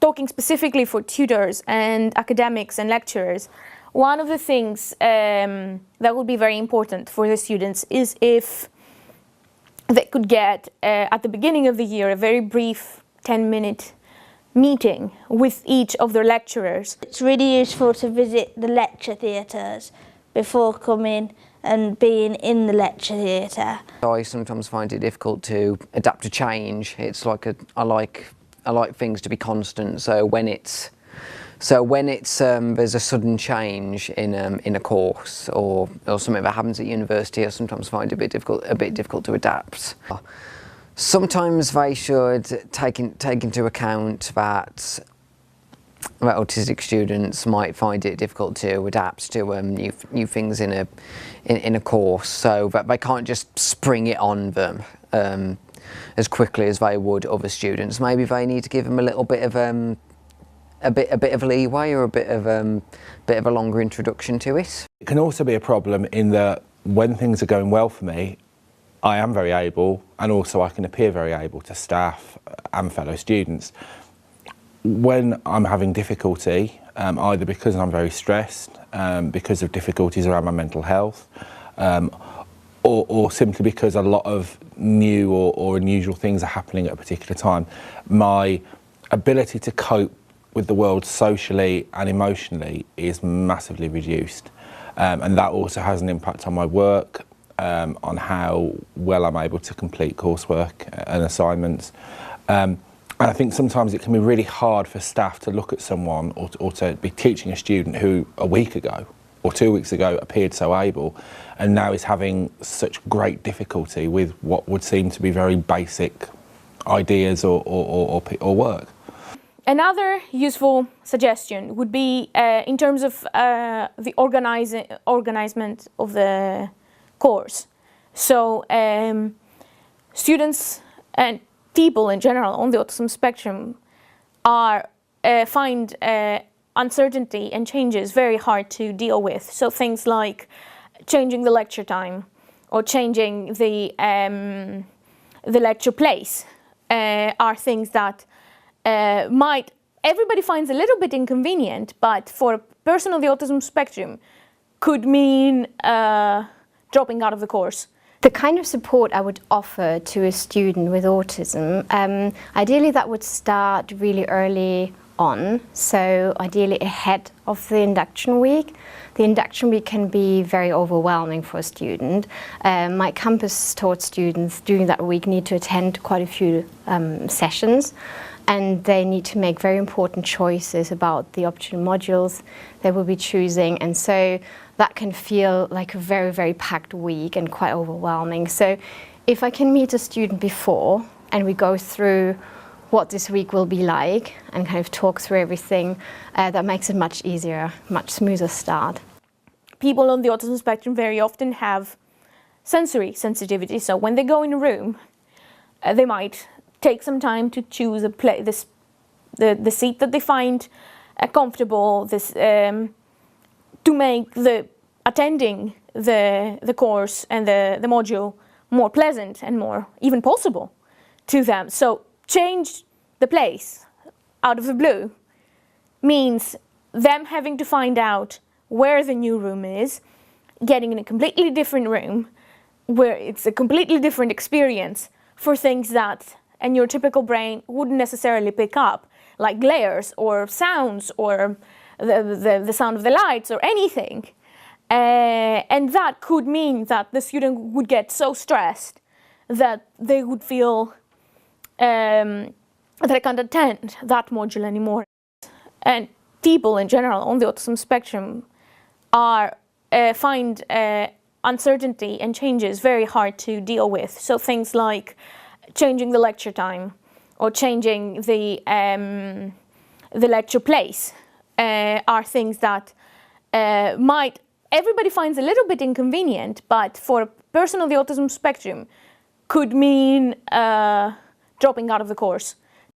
talking specifically for tutors and academics and lecturers, one of the things that would be very important for the students is if they could get, at the beginning of the year, a very brief 10-minute meeting with each of their lecturers. It's really useful to visit the lecture theatres before coming and being in the lecture theatre. I sometimes find it difficult to adapt to change. It's like I like things to be constant. So when there's a sudden change in a course or something that happens at university, I sometimes find it a bit difficult to adapt. Sometimes they should take into account that autistic students might find it difficult to adapt to new things in a course, so that they can't just spring it on them as quickly as they would other students. Maybe they need to give them a little bit of a bit of leeway or a bit of a longer introduction to it. It can also be a problem in that when things are going well for me, I am very able, and also I can appear very able to staff and fellow students. When I'm having difficulty, either because I'm very stressed, because of difficulties around my mental health, or simply because a lot of new or unusual things are happening at a particular time, my ability to cope with the world socially and emotionally is massively reduced. And that also has an impact on my work, on how well I'm able to complete coursework and assignments. And I think sometimes it can be really hard for staff to look at someone or to be teaching a student who a week ago or 2 weeks ago appeared so able and now is having such great difficulty with what would seem to be very basic ideas or work. Another useful suggestion would be in terms of the organizement of the course. So students and people in general on the autism spectrum find uncertainty and changes very hard to deal with. So things like changing the lecture time or changing the lecture place are things that everybody finds a little bit inconvenient, but for a person on the autism spectrum could mean dropping out of the course. The kind of support I would offer to a student with autism, ideally that would start really early on, so ideally ahead of the induction week. The induction week can be very overwhelming for a student. My campus taught students during that week need to attend quite a few sessions, and they need to make very important choices about the optional modules they will be choosing, and so that can feel like a very, very packed week and quite overwhelming. So if I can meet a student before and we go through what this week will be like and kind of talk through everything, that makes it much easier, much smoother start. People on the autism spectrum very often have sensory sensitivity, so when they go in a room, they might take some time to choose the seat that they find comfortable, to make the attending the course and the module more pleasant and more even possible to them. So change the place out of the blue means them having to find out where the new room is, getting in a completely different room where it's a completely different experience for things that and your typical brain wouldn't necessarily pick up, like glares or sounds or the sound of the lights or anything. And that could mean that the student would get so stressed that they would feel that they can't attend that module anymore. And people in general on the autism spectrum find uncertainty and changes very hard to deal with. So things like changing the lecture time or changing the lecture place are things that everybody finds a little bit inconvenient, but for a person on the autism spectrum could mean dropping out of the course.